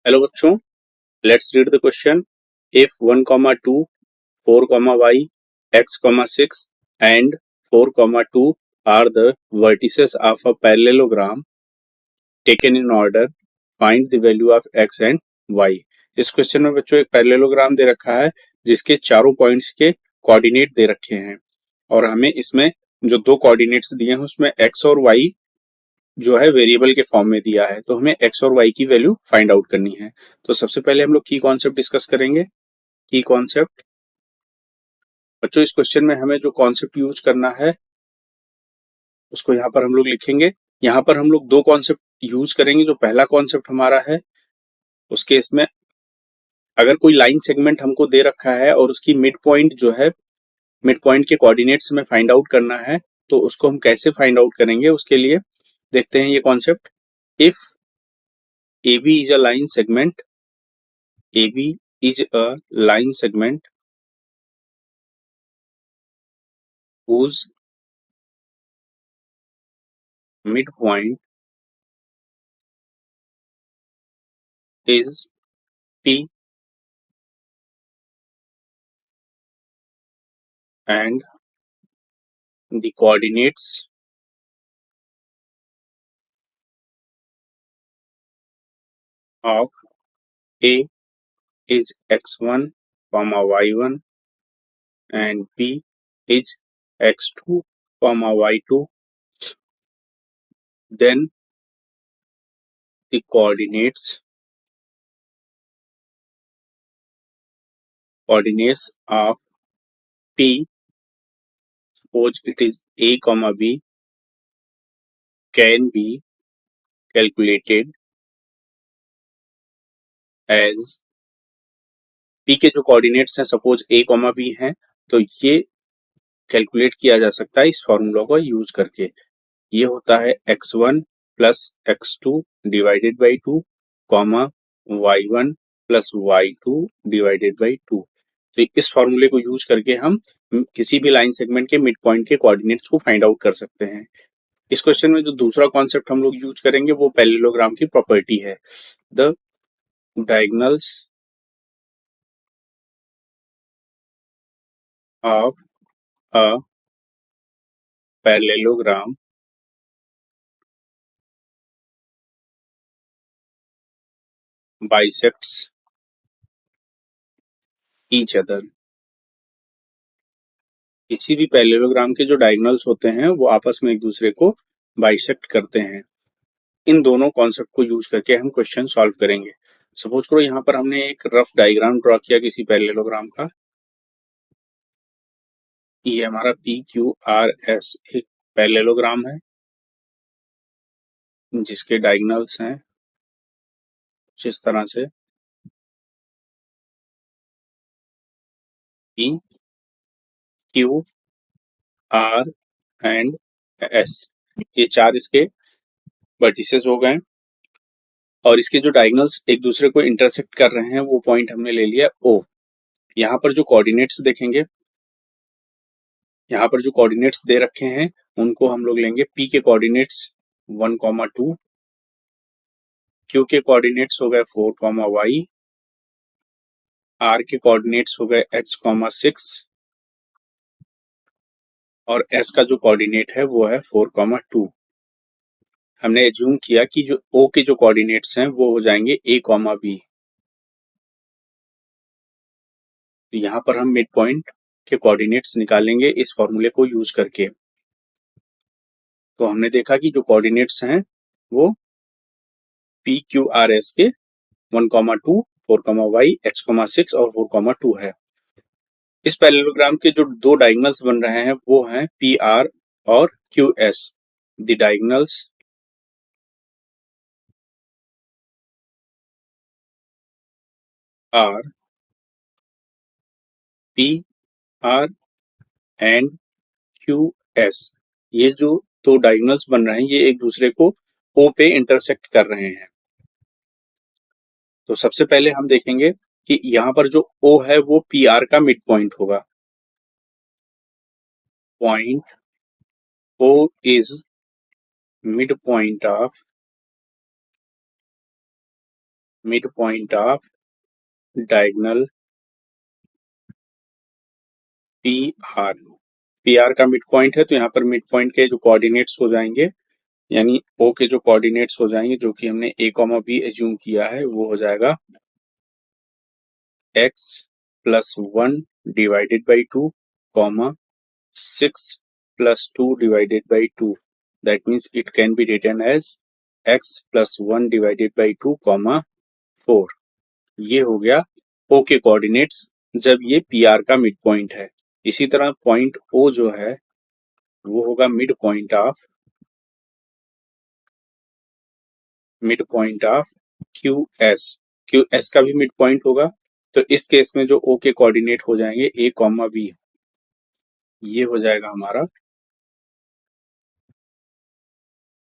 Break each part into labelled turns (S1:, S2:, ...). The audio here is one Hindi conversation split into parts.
S1: हेलो बच्चों, let's read the question. If 1, 2, 4, y, x, 6 and 4, 2 are the vertices of a parallelogram taken in order, find the value of x and y. इस क्वेश्चन में बच्चों एक पैरेललोग्राम दे रखा है जिसके चारों पॉइंट्स के कोऑर्डिनेट दे रखे हैं और हमें इसमें जो दो कोऑर्डिनेट्स दिए हैं उसमें x और y जो है वेरिएबल के फॉर्म में दिया है, तो हमें एक्स और वाई की वैल्यू फाइंड आउट करनी है. तो सबसे पहले हम लोग की कॉन्सेप्ट डिस्कस करेंगे. की कॉन्सेप्ट बच्चों, इस क्वेश्चन में हमें जो कॉन्सेप्ट यूज करना है उसको यहाँ पर हम लोग लिखेंगे. यहाँ पर हम लोग दो कॉन्सेप्ट यूज करेंगे. जो पहला कॉन्सेप्ट हमारा है उस केस में अगर कोई लाइन सेगमेंट हमको दे रखा है और उसकी मिड पॉइंट जो है मिड पॉइंट के कोऑर्डिनेट्स में फाइंड आउट करना है, तो उसको हम कैसे फाइंड आउट करेंगे उसके लिए देखते हैं ये concept. If AB is a line segment, AB is a line segment whose midpoint is P and the coordinates of A is x1, y1 and B is x2, y2. Then the coordinates of P, suppose it is A, B, can be calculated as P के जो कोऑर्डिनेट्स हैं सपोज A, B हैं, तो ये कैलकुलेट किया जा सकता है इस फॉर्मूला को यूज करके. ये होता है x1 plus x2 divided by 2 comma y1 plus y2 divided by 2. तो इस फॉर्मूले को यूज करके हम किसी भी लाइन सेगमेंट के मिड पॉइंट के कोऑर्डिनेट्स को फाइंड आउट कर सकते हैं. इस क्वेश्चन में जो दूसरा कॉन्सेप्ट हम लोग यूज करेंगे वो पैरेललोग्राम की प्रॉपर्टी है. The diagonals of a parallelogram bisects each other. किसी भी पैरेललोग्राम के जो डायगोनल्स होते हैं वो आपस में एक दूसरे को बाइसेक्ट करते हैं. इन दोनों कॉन्सेप्ट को यूज करके हम क्वेश्चन सॉल्व करेंगे. सपोज करो यहाँ पर हमने एक रफ डायग्राम ड्रॉ किया किसी पैरेललोग्राम का. ये हमारा PQRS एक पैरेललोग्राम है जिसके डायगोनल्स हैं जिस तरह से P, Q, R and S. ये चार इसके वर्टिसेस हो गए और इसके जो डायगोनल्स एक दूसरे को इंटरसेक्ट कर रहे हैं वो पॉइंट हमने ले लिया O. यहाँ पर जो कोऑर्डिनेट्स देखेंगे, यहाँ पर जो कोऑर्डिनेट्स दे रखे हैं उनको हम लोग लेंगे. P के कोऑर्डिनेट्स 1, 2, Q के कोऑर्डिनेट्स हो गए 4, y, R के कोऑर्डिनेट्स हो गए x, 6 और S का जो कोऑर्डिनेट है वो है 4, 2. हमने एज्यूम किया कि जो O के जो कोऑर्डिनेट्स हैं वो हो जाएंगे A, B. तो यहाँ पर हम मिड पॉइंट के कोऑर्डिनेट्स निकालेंगे इस फॉर्मूले को यूज करके. तो हमने देखा कि जो कोऑर्डिनेट्स हैं वो PQRS के 1, 2, 4, y, x, 6 और 4, 2 है. इस पैरेललोग्राम के जो दो डायगोनल्स बन रहे हैं वो हैं PR और QS. The diagonals are PR and QS. ये जो दो डायगोनल्स बन रहे हैं ये एक दूसरे को O पे इंटरसेक्ट कर रहे हैं. तो सबसे पहले हम देखेंगे कि यहाँ पर जो O है वो PR का मिड पॉइंट होगा. Point O is mid point of mid point of diagonal P R. P R का मिड पॉइंट है, तो यहाँ पर मिड पॉइंट के जो कोऑर्डिनेट्स हो जाएंगे, यानी ओ के जो कोऑर्डिनेट्स हो जाएंगे, जो कि हमने ए कॉमा बी एज्यूम किया है, वो हो जाएगा x plus 1 divided by 2 comma 6 plus 2 divided by 2। That means it can be written as x plus 1 divided by 2 comma 4। ये हो गया ओ के कोऑर्डिनेट्स जब ये पी आर का मिड पॉइंट है। इसी तरह पॉइंट ओ जो है वो होगा mid point of Q S. Q S का भी मिड पॉइंट होगा। तो इस केस में जो ओ के कोऑर्डिनेट हो जाएंगे ए कॉमा बी, ये हो जाएगा हमारा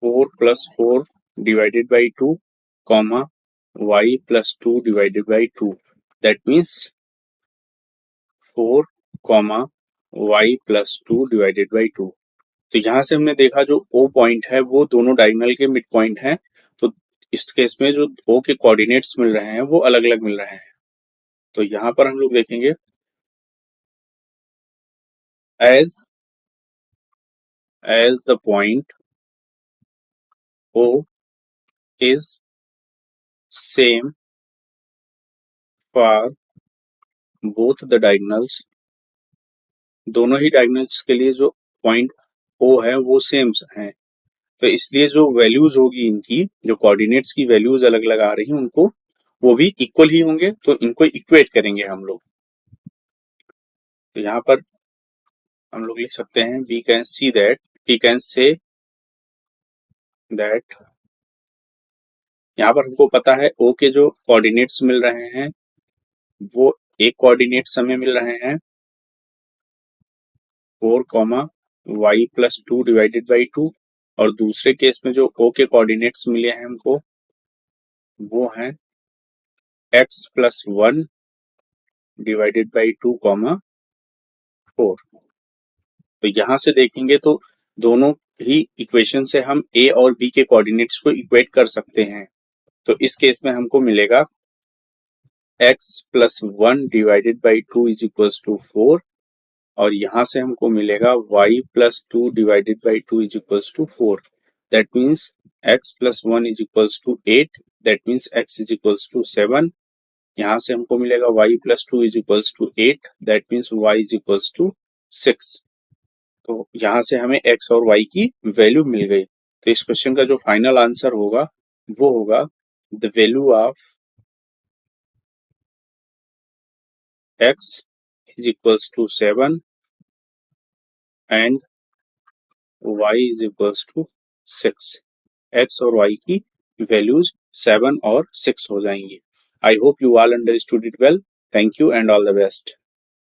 S1: 4 plus 4 divided by 2 comma y plus 2 divided by 2। That means 4 comma y plus 2 divided by 2। तो यहां से हमने देखा जो ओ पॉइंट है वो दोनों डायगोनल के मिड पॉइंट है। तो इस केस में जो ओ के कोऑर्डिनेट्स मिल रहे हैं वो अलग अलग मिल रहे हैं। तो यहाँ पर हम लोग देखेंगे as the point O is same for both the diagonals। दोनों ही डायगोनल्स के लिए जो पॉइंट O है वो सेम है, तो इसलिए जो वैल्यूज होगी इनकी, जो कोऑर्डिनेट्स की वैल्यूज अलग अलग आ रही हैं, उनको वो भी इक्वल ही होंगे। तो इनको इक्वेट करेंगे हम लोग। तो यहाँ पर हम लोग लिख सकते हैं वी कैन से दैट। यहाँ पर हमको पता है ओ के जो कोऑर्डिनेट्स मिल रहे हैं वो एक कोऑर्डिनेट्स हमें मिल रहे हैं 4 comma y plus 2 divided by 2, और दूसरे केस में जो ओ के कोऑर्डिनेट्स मिले हैं हमको वो हैं x plus 1 divided by 2 comma 4। तो यहाँ से देखेंगे तो दोनों ही इक्वेशन से हम ए और बी के कोऑर्डिनेट्स को इक्वेट कर सकते हैं। तो इस केस में हमको मिलेगा x plus 1 divided by 2 is equals to 4, और यहां से हमको मिलेगा y plus 2 divided by 2 is equals to 4। That means x plus 1 is equals to 8। That means x is equals to 7। यहाँ से हमको मिलेगा y plus 2 is equals to 8। That means y is equals to 6। तो यहाँ से हमें x और y की वैल्यू मिल गई। तो इस क्वेश्चन का जो फाइनल आंसर होगा वो होगा the value of x is equals to 7 and y is equals to 6। x और y की वैल्यूज 7 और 6 हो जाएंगी। I hope you all understood it well. Thank you and all the best.